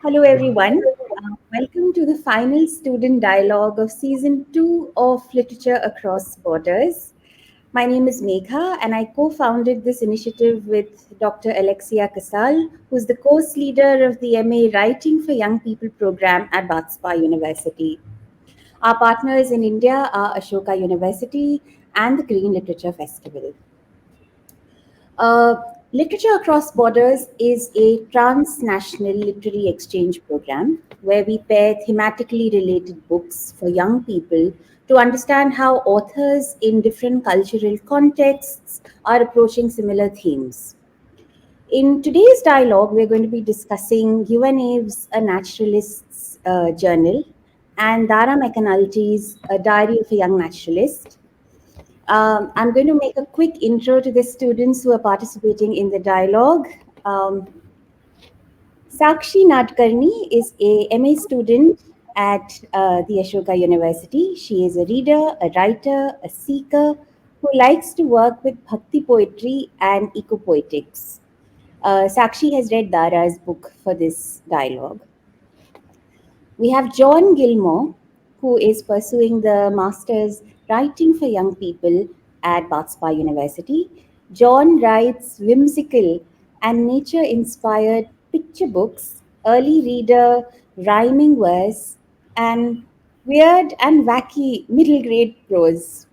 Hello, everyone. Welcome to the final student dialogue of season 2 of Literature Across Borders. My name is Megha, and I co founded this initiative with Dr. Alexia Casal, who's the course leader of the MA Writing for Young People program at Batspa University. Our partners in India are Ashoka University and the Green Literature Festival. Uh, Literature Across Borders is a transnational literary exchange program where we pair thematically related books for young people to understand how authors in different cultural contexts are approaching similar themes. In today's dialogue, we're going to be discussing UNAIDS, A Naturalist's Journal, and Dara McAnulty's A Diary of a Young Naturalist. I'm going to make a quick intro to the students who are participating in the dialogue. Um, Sakshi Nadkarni is a MA student at the Ashoka University. She is a reader, a writer, a seeker who likes to work with bhakti poetry and eco-poetics. Sakshi has read Dara's book for this dialogue. We have John Gilmore, who is pursuing the Master's Writing for Young People at Batspa University. John writes whimsical and nature inspired picture books, early reader, rhyming verse, and weird and wacky middle grade prose.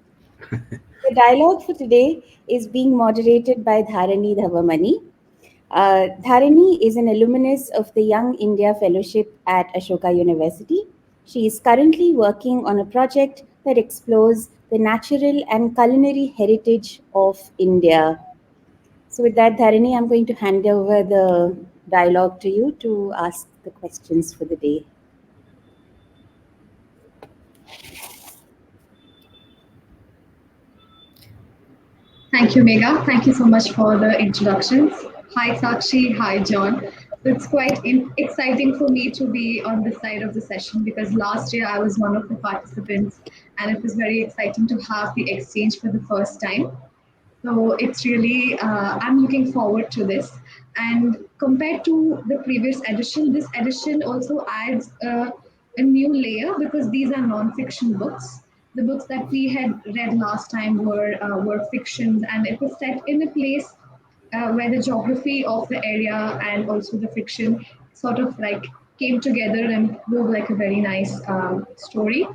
The dialogue for today is being moderated by Dharani Dhavamani. Dharani is an alumnus of the Young India Fellowship at Ashoka University. She is currently working on a project that explores the natural and culinary heritage of India. So, with that, Dharani, I'm going to hand over the dialogue to you to ask the questions for the day. Thank you, Megha. Thank you so much for the introductions. Hi, Sakshi. Hi, John. So it's quite exciting for me to be on this side of the session because last year I was one of the participants and it was very exciting to have the exchange for the first time. So it's really, I'm looking forward to this. And compared to the previous edition, this edition also adds a new layer because these are non-fiction books. The books that we had read last time were fictions, and it was set in a place where the geography of the area and also the fiction sort of like came together and wove like a very nice story.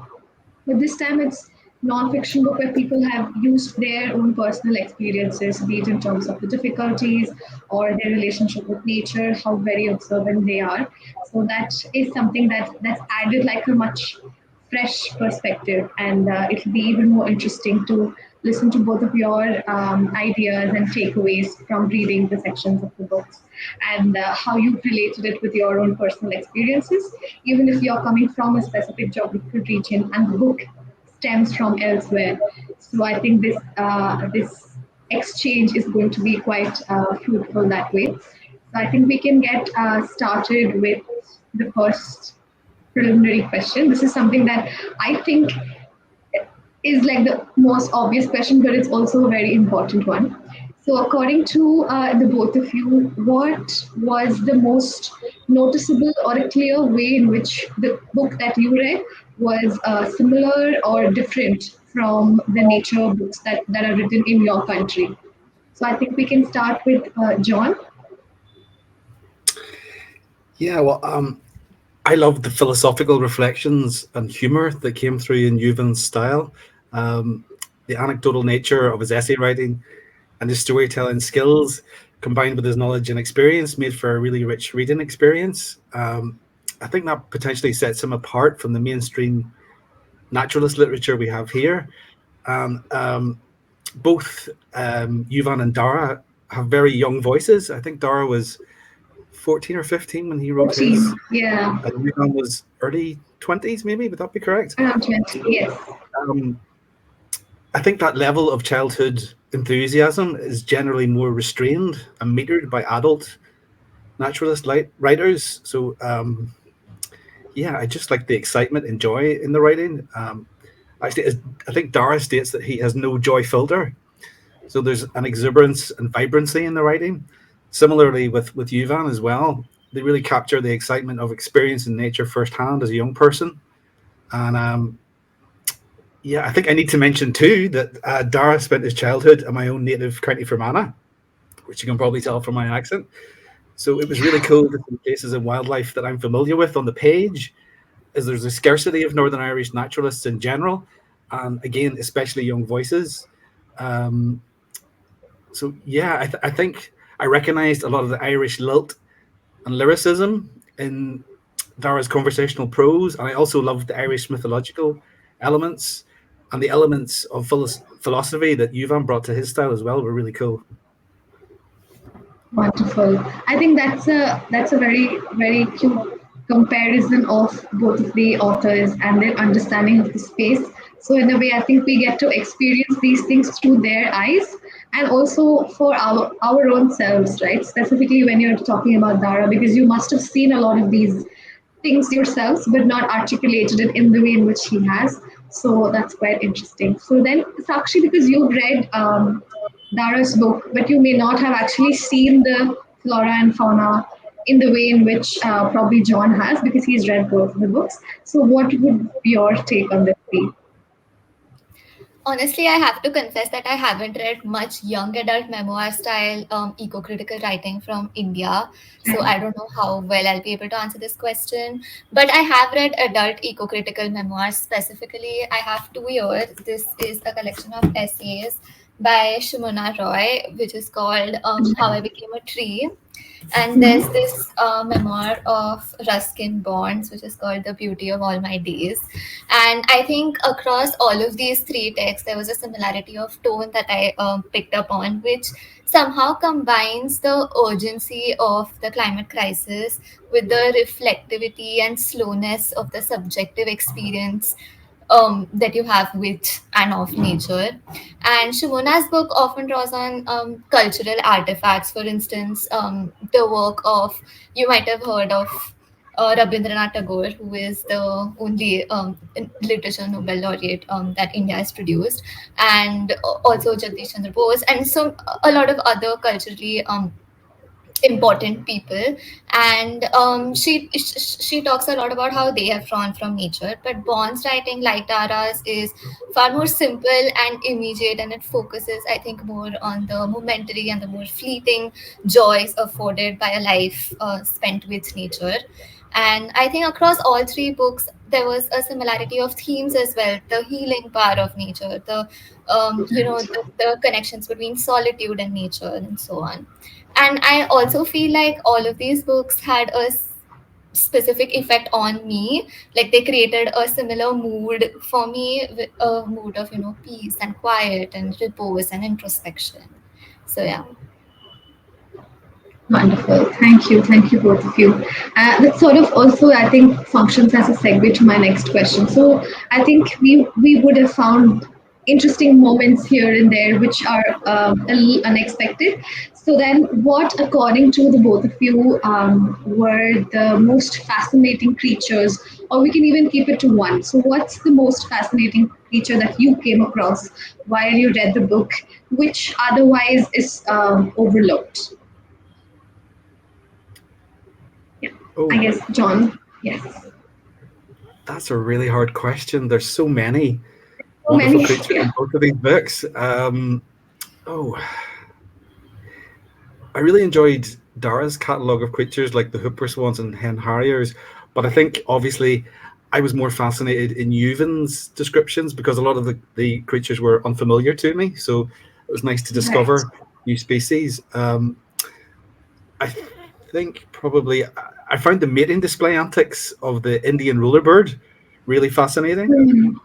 But this time it's non-fiction book where people have used their own personal experiences, be it in terms of the difficulties or their relationship with nature, how very observant they are. So that is something that's added like a much fresh perspective, and it'll be even more interesting to listen to both of your ideas and takeaways from reading the sections of the books and how you related it with your own personal experiences, even if you're coming from a specific geographical region and the book stems from elsewhere. So I think this exchange is going to be quite fruitful that way. So I think we can get started with the first preliminary question. This is something that I think is like the most obvious question, but it's also a very important one. So, according to the both of you, what was the most noticeable or a clear way in which the book that you read was similar or different from the nature books that are written in your country? So, I think we can start with John. Yeah, well, I loved the philosophical reflections and humor that came through in Yuvan's style, the anecdotal nature of his essay writing, and his storytelling skills, combined with his knowledge and experience, made for a really rich reading experience. I think that potentially sets him apart from the mainstream naturalist literature we have here. And both Yuvan and Dara have very young voices. I think Dara was 14 or 15 when he wrote 14, his. yeah, Yuvan was early 20s, maybe. Would that be correct? around 20, yes. Um, I think that level of childhood enthusiasm is generally more restrained and metered by adult naturalist writers. So, yeah, I just like the excitement and joy in the writing. Actually, I think Dara states that he has no joy filter. So there's an exuberance and vibrancy in the writing. Similarly with Yuvan as well. they really capture the excitement of experiencing nature firsthand as a young person. And yeah, I think I need to mention too that Dara spent his childhood in my own native County Fermanagh, which you can probably tell from my accent. So it was really cool to see places and wildlife that I'm familiar with on the page, as there's a scarcity of Northern Irish naturalists in general, and again, especially young voices. Um, so yeah, I think I recognised a lot of the Irish lilt and lyricism in Dara's conversational prose, and I also loved the Irish mythological elements and the elements of philosophy that Yuvan brought to his style as well were really cool. Wonderful. I think that's a very cute comparison of both of the authors and their understanding of the space. So in a way, I think we get to experience these things through their eyes and also for our own selves, right? Specifically when you're talking about Dara, because you must have seen a lot of these things yourselves, but not articulated it in the way in which he has. So that's quite interesting. So then, Sakshi, because you've read Dara's book, but you may not have actually seen the flora and fauna in the way in which probably John has, because he's read both of the books. So, what would your take on this be? Honestly, I have to confess that I haven't read much young adult memoir style eco-critical writing from India. So I don't know how well I'll be able to answer this question. But I have read adult eco-critical memoirs specifically. I have two here. This is a collection of essays by Shimona Roy, which is called How I Became a Tree. And there's this memoir of Ruskin Bonds, which is called The Beauty of All My Days. And I think across all of these three texts, there was a similarity of tone that I picked up on, which somehow combines the urgency of the climate crisis with the reflectivity and slowness of the subjective experience that you have with and of nature. And Shimona's book often draws on cultural artifacts. For instance, the work of, you might have heard of Rabindranath Tagore, who is the only literature Nobel laureate that India has produced, and also Jagdish Chandra Bose, and so a lot of other culturally important people. And she talks a lot about how they have drawn from nature, but Bond's writing, like Dara's, is far more simple and immediate, and it focuses, I think, more on the momentary and the more fleeting joys afforded by a life spent with nature. And I think across all three books there was a similarity of themes as well: the healing power of nature, the the connections between solitude and nature, and so on. And I also feel like all of these books had a specific effect on me. Like they created a similar mood for me, a mood of peace and quiet and repose and introspection. So yeah. Wonderful. Thank you. Thank you, both of you. That sort of also, I think, functions as a segue to my next question. So I think we would have found interesting moments here and there which are a little unexpected. So then, what, according to the both of you, were the most fascinating creatures, or we can even keep it to one. So what's the most fascinating creature that you came across while you read the book, which otherwise is overlooked? Oh, I guess, John. Yes. that's a really hard question. There's so many So wonderful many. creatures Yeah. in both of these books. Oh, I really enjoyed Dara's catalogue of creatures like the Hooper Swans and Hen Harriers, but I think obviously I was more fascinated in Yuvan's descriptions because a lot of the creatures were unfamiliar to me. So it was nice to Right. discover new species. I think probably I found the mating display antics of the Indian ruler bird really fascinating. Hmm.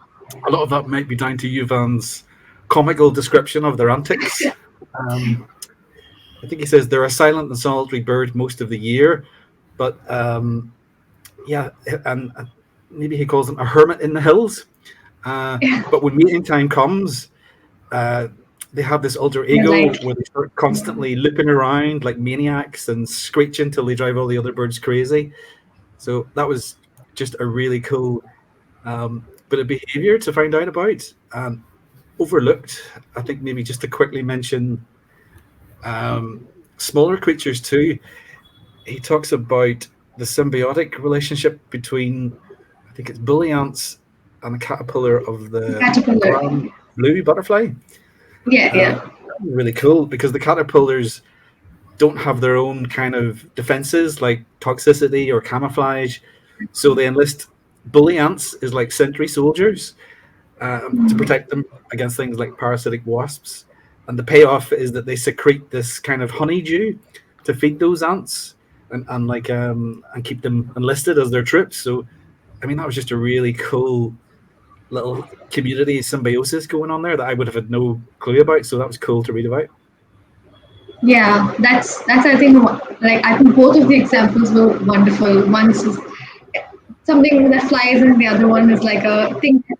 A lot of that might be down to Yuvan's comical description of their antics. Um, I think he says they're a silent and solitary bird most of the year, but yeah, and maybe he calls them a hermit in the hills. Yeah. But when meeting time comes, uh, they have this alter They're ego like, where they start yeah. constantly looping around like maniacs and screeching till they drive all the other birds crazy. So that was just a really cool bit of behavior to find out about. Overlooked, I think maybe just to quickly mention smaller creatures too. he talks about the symbiotic relationship between, I think it's bully ants and the caterpillar of the Caterpillar. grand blue butterfly. Yeah, yeah. Really cool because the caterpillars don't have their own kind of defenses like toxicity or camouflage, so they enlist bully ants as like sentry soldiers to protect them against things like parasitic wasps. And the payoff is that they secrete this kind of honeydew to feed those ants and keep them enlisted as their troops. So, I mean, that was just a really cool little community symbiosis going on there that I would have had no clue about. So that was cool to read about. Yeah, that's I think like I think both of the examples were wonderful. One is something that flies, and the other one is like a thing that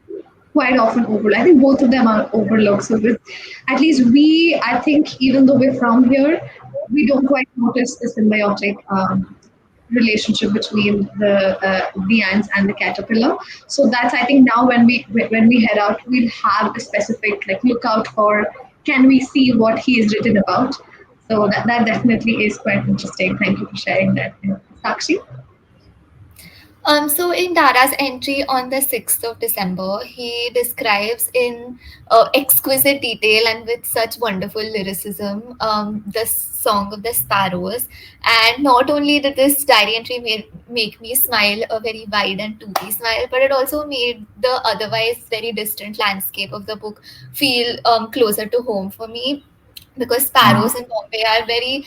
quite often overlooked. I think both of them are overlooked. So with at least we, I think even though we're from here, we don't quite notice the symbiotic relationship between the ants and the caterpillar. So that's I think now when we head out, we'll have a specific like look out for can we see what he is written about. So that definitely is quite interesting. Thank you for sharing that. Sakshi? So in Dara's entry on the 6th of December, he describes in exquisite detail and with such wonderful lyricism the Song of the Sparrows. And not only did this diary entry make me smile a very wide and toothy smile, but it also made the otherwise very distant landscape of the book feel closer to home for me, because sparrows in Bombay are very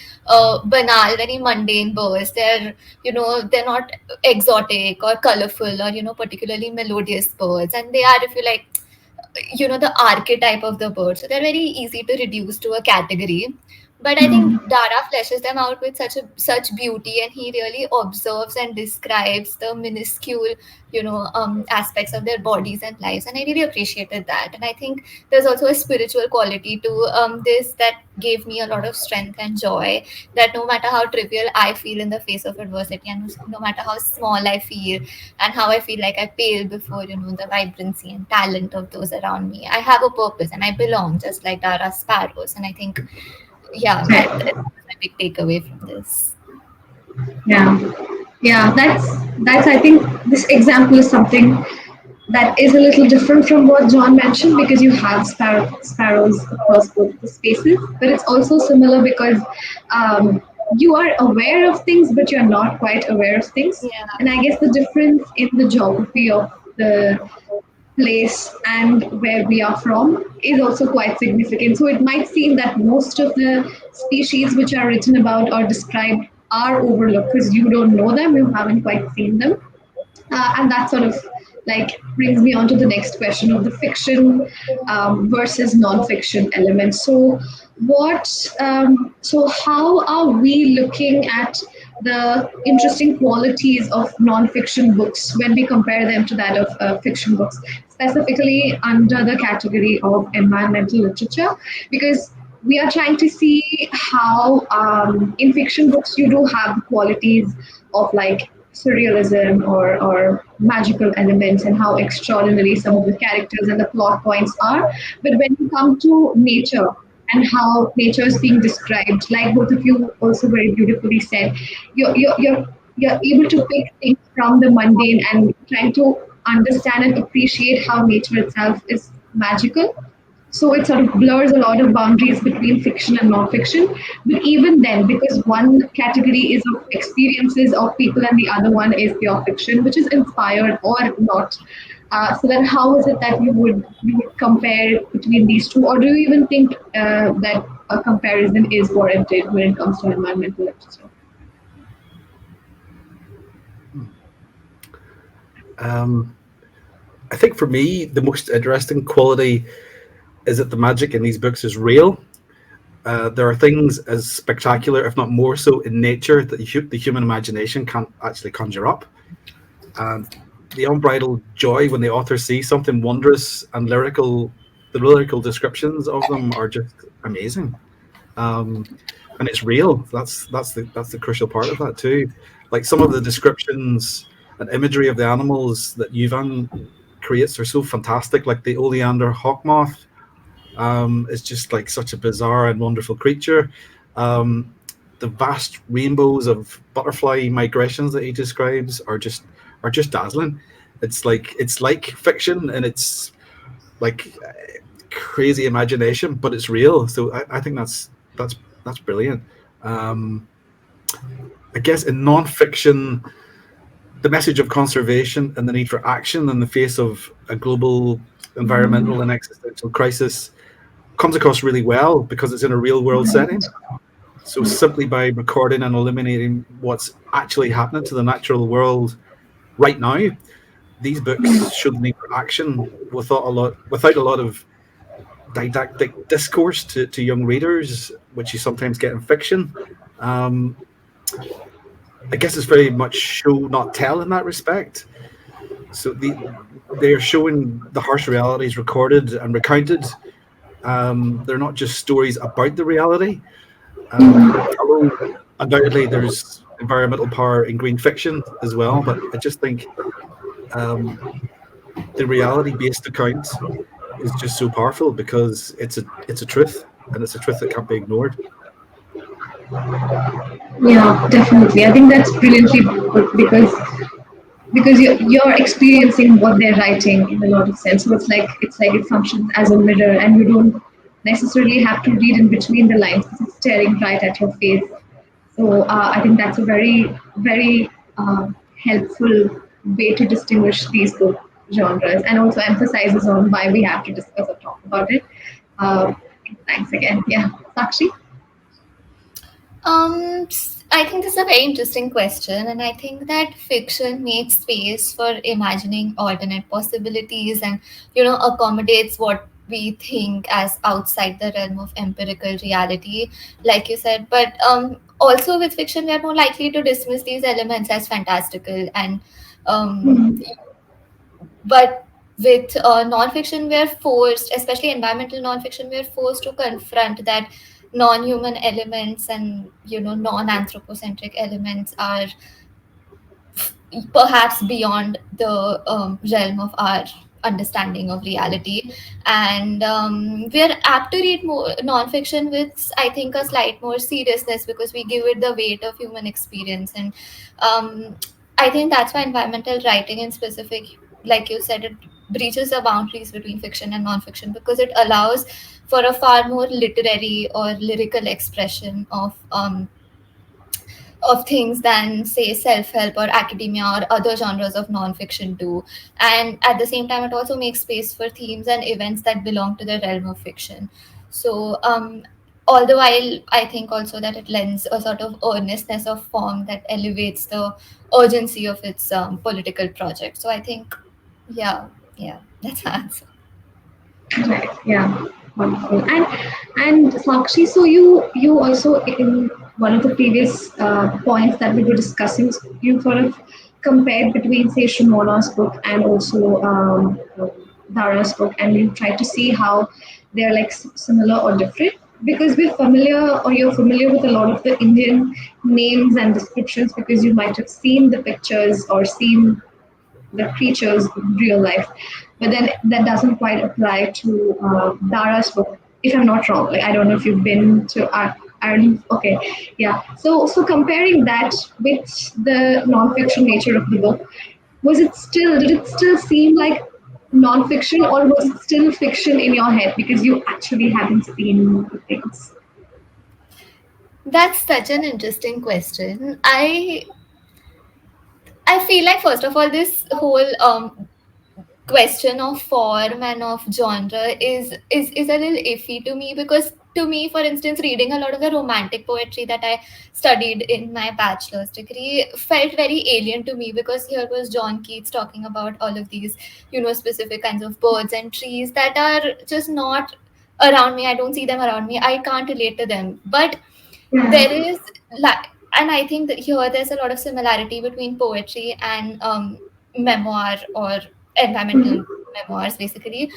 banal, very mundane birds. They're not exotic or colorful or particularly melodious birds, and they are, if you like, the archetype of the bird. So they're very easy to reduce to a category. But I think Dara fleshes them out with such beauty, and he really observes and describes the minuscule, aspects of their bodies and lives. And I really appreciated that. And I think there's also a spiritual quality to this that gave me a lot of strength and joy. That no matter how trivial I feel in the face of adversity, and no matter how small I feel, and how I feel like I pale before the vibrancy and talent of those around me, I have a purpose and I belong, just like Dara sparrows. And I think, yeah, that was my big takeaway from this. Yeah, yeah. That's. I think this example is something that is a little different from what John mentioned because you have sparrows across both the spaces, but it's also similar because you are aware of things, but you're not quite aware of things. Yeah. And I guess the difference in the geography of the place and where we are from is also quite significant. So it might seem that most of the species which are written about or described are overlooked because you don't know them, you haven't quite seen them. And that sort of like brings me on to the next question of the fiction versus non-fiction elements. So how are we looking at the interesting qualities of non-fiction books when we compare them to that of fiction books, specifically under the category of environmental literature? Because we are trying to see how in fiction books you do have the qualities of like surrealism or magical elements and how extraordinary some of the characters and the plot points are. But when you come to nature and how nature is being described, like both of you also very beautifully said, you're able to pick things from the mundane and trying to understand and appreciate how nature itself is magical. So it sort of blurs a lot of boundaries between fiction and non-fiction. But even then, because one category is of experiences of people and the other one is pure fiction, which is inspired or not. So then, how is it that you would compare between these two, or do you even think that a comparison is warranted when it comes to environmental literature? I think for me, the most interesting quality is that the magic in these books is real. There are things as spectacular, if not more so, in nature that the human imagination can't actually conjure up. And the unbridled joy when the authors see something wondrous and lyrical, the lyrical descriptions of them are just amazing. And it's real. That's the crucial part of that too. Like some of the descriptions and imagery of the animals that Yuvan creates are so fantastic. Like the oleander hawk moth is just like such a bizarre and wonderful creature. the vast rainbows of butterfly migrations that he describes are just dazzling. It's like fiction, and it's like crazy imagination, but it's real. So I think that's brilliant. Um, I guess in non-fiction, the message of conservation and the need for action in the face of a global environmental and existential crisis comes across really well because it's in a real world setting. So simply by recording and illuminating what's actually happening to the natural world right now, these books show the need for action without a lot of didactic discourse to young readers, which you sometimes get in fiction. Um, I guess it's very much show not tell in that respect. So they're showing the harsh realities recorded and recounted. They're not just stories about the reality. Although undoubtedly there's environmental power in green fiction as well, but I just think um, the reality-based account is just so powerful because it's a truth, and it's a truth that can't be ignored. Yeah, definitely. I think that's brilliantly put because you're experiencing what they're writing in a lot of sense. So it's like it functions as a mirror, and you don't necessarily have to read in between the lines. It's staring right at your face. So I think that's a very helpful way to distinguish these book genres, and also emphasizes on why we have to discuss or talk about it. Uh, Thanks again. Yeah, Sakshi. I think this is a very interesting question, and I think that fiction makes space for imagining alternate possibilities and, accommodates what we think as outside the realm of empirical reality, like you said. But also with fiction, we are more likely to dismiss these elements as fantastical, and um, Mhm. but with nonfiction, we are forced, especially environmental nonfiction, we are forced to confront that non-human elements and non-anthropocentric elements are perhaps beyond the realm of our understanding of reality. And we are apt to read more nonfiction with, I think, a slight more seriousness because we give it the weight of human experience. And um, I think that's why environmental writing in specific, like you said, it breaches the boundaries between fiction and nonfiction because it allows for a far more literary or lyrical expression of things than, say, self-help or academia or other genres of nonfiction do. And at the same time, it also makes space for themes and events that belong to the realm of fiction. So all the while, I think also that it lends a sort of earnestness of form that elevates the urgency of its political project. So I think, yeah, that's my answer. Right. Yeah. Wonderful. And Sakshi, so you also in one of the previous points that we were discussing, you sort of compared between say Shimona's book and also Dara's book, and you tried to see how they're like similar or different. Because we're familiar, or you're familiar with a lot of the Indian names and descriptions, because you might have seen the pictures or seen the creatures in real life. But then that doesn't quite apply to Dara's book, if I'm not wrong. Like I don't know if you've been to Ireland. Okay, yeah. So comparing that with the non-fiction nature of the book, did it still seem like non-fiction, or was it still fiction in your head because you actually haven't seen the things? That's such an interesting question. I feel like, first of all, this whole question of form and of genre is a little iffy to me, because to me, for instance, reading a lot of the romantic poetry that I studied in my bachelor's degree felt very alien to me, because here was John Keats talking about all of these specific kinds of birds and trees that are just not around me. I don't see them around me. I can't relate to them. But Yeah. there is like, and I think that here there's a lot of similarity between poetry and memoir or environmental memoirs, basically.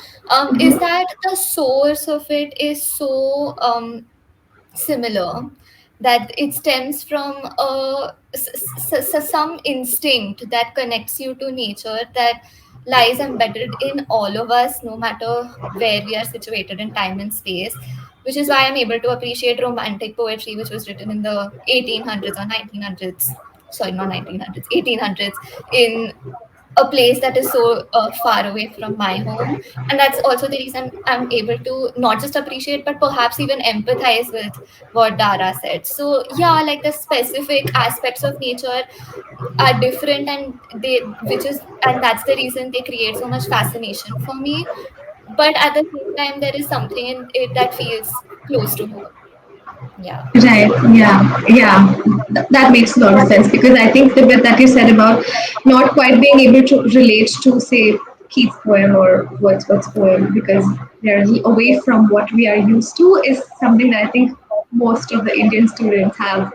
Is that the source of it is so similar that it stems from some instinct that connects you to nature, that lies embedded in all of us, no matter where we are situated in time and space. which is why I'm able to appreciate romantic poetry, which was written in the 1800s or 1900s. Sorry, not 1900s, 1800s, in a place that is so far away from my home. And that's also the reason I'm able to not just appreciate but perhaps even empathize with what Dara said. So yeah, like the specific aspects of nature are different, and that's the reason they create so much fascination for me. But at the same time, there is something in it that feels close to home. Yeah. Right. Yeah. Yeah. That makes a lot of sense because I think the bit that you said about not quite being able to relate to, say, Keats' poem or Wordsworth's poem because they're away from what we are used to is something that I think most of the Indian students have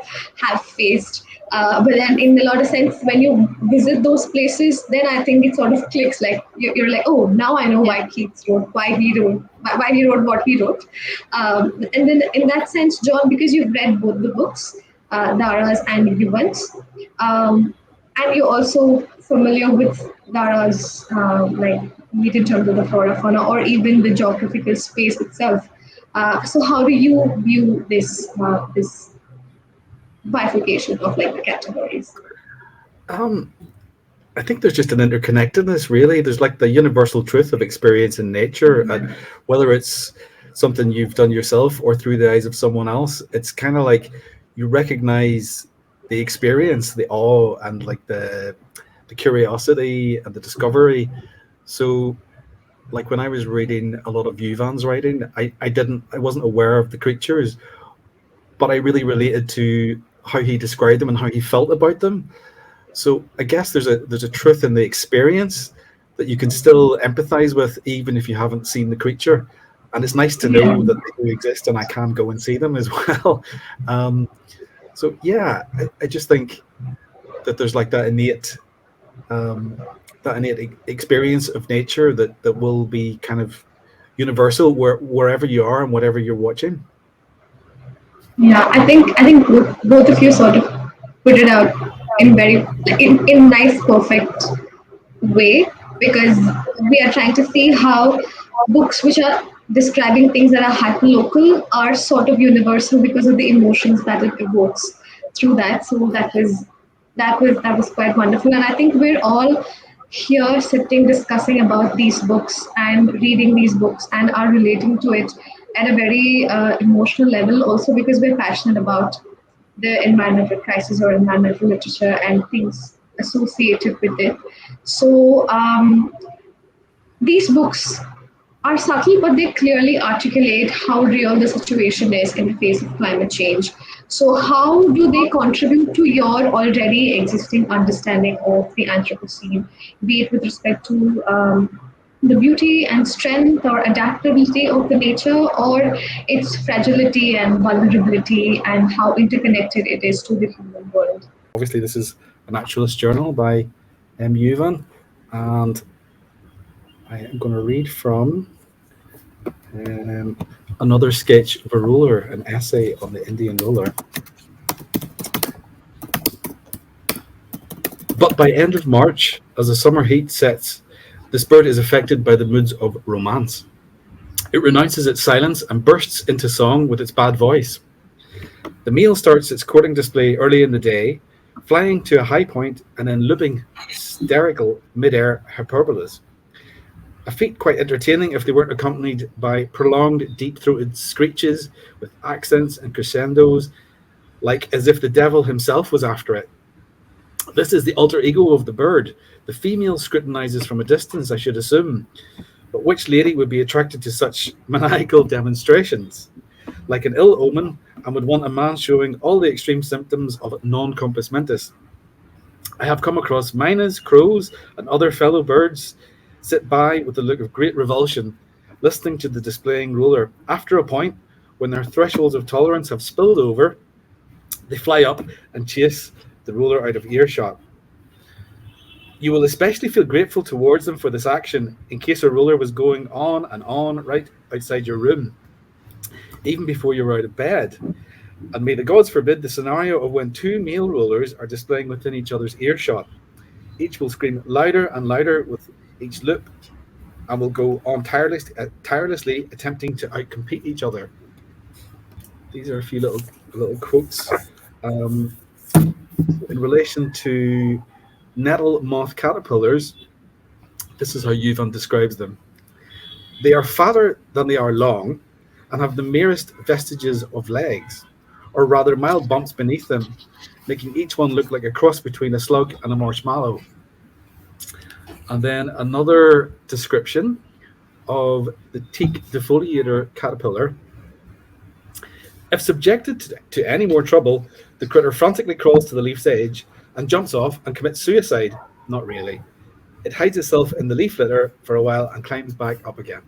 faced. But then, in a lot of sense, when you visit those places, then I think it sort of clicks. Like you're like, oh, now I know Yeah. why Keats wrote, why he wrote what he wrote. And then, in that sense, John, because you've read both the books, Dara's and Yuvan's, and you're also familiar with Dara's like meat in terms of the flora, fauna, or even the geographical space itself. So, how do you view this bifurcation of like the categories? Um, I think there's just an interconnectedness, really. There's like the universal truth of experience in nature, and whether it's something you've done yourself or through the eyes of someone else, it's kind of like you recognize the experience, the awe, and like the curiosity and the discovery. So, like when I was reading a lot of Yuvan's writing, I wasn't aware of the creatures, but I really related to how he described them and how he felt about them. So I guess there's a truth in the experience that you can still empathize with even if you haven't seen the creature, and it's nice to Yeah. know that they do exist and I can go and see them as well. Um, so yeah, I just think that there's like um, that innate experience of nature that will be kind of universal wherever you are and whatever you're watching. Yeah, I think both of you sort of put it out in very in nice, perfect way because we are trying to see how books which are describing things that are hyper local are sort of universal because of the emotions that it evokes through that. So that was quite wonderful, and I think we're all here sitting discussing about these books and reading these books and are relating to it at a very emotional level also because we're passionate about the environmental crisis or environmental literature and things associated with it. So these books are subtle, but they clearly articulate how real the situation is in the face of climate change. So, how do they contribute to your already existing understanding of the Anthropocene, be it with respect to the beauty and strength or adaptability of the nature, or its fragility and vulnerability, and how interconnected it is to the human world? Obviously, this is a naturalist journal by M. Yuvan, and I am going to read from um, another sketch of a ruler, an essay on the Indian ruler. But by end of March, as the summer heat sets, this bird is affected by the moods of romance. It renounces its silence and bursts into song with its bad voice. The male starts its courting display early in the day, flying to a high point and then looping hysterical mid-air hyperbolas. A feat quite entertaining if they weren't accompanied by prolonged, deep-throated screeches with accents and crescendos, like as if the devil himself was after it. This is the alter ego of the bird. The female scrutinizes from a distance, I should assume. But which lady would be attracted to such maniacal demonstrations? Like an ill omen, and would want a man showing all the extreme symptoms of non compos mentis. I have come across miners, crows, and other fellow birds sit by with a look of great revulsion, listening to the displaying ruler. After a point, when their thresholds of tolerance have spilled over, they fly up and chase the ruler out of earshot. You will especially feel grateful towards them for this action in case a ruler was going on right outside your room, even before you were out of bed. And may the gods forbid the scenario of when two male rulers are displaying within each other's earshot. Each will scream louder and louder with each loop and will go on tirelessly attempting to outcompete each other. These are a few little quotes um, in relation to nettle moth caterpillars. This is how Yuvan describes them. They are fatter than they are long, and have the merest vestiges of legs, or rather mild bumps beneath them, making each one look like a cross between a slug and a marshmallow. And then another description of the teak defoliator caterpillar. If subjected to any more trouble, the critter frantically crawls to the leaf's edge and jumps off and commits suicide. Not really. It hides itself in the leaf litter for a while and climbs back up again.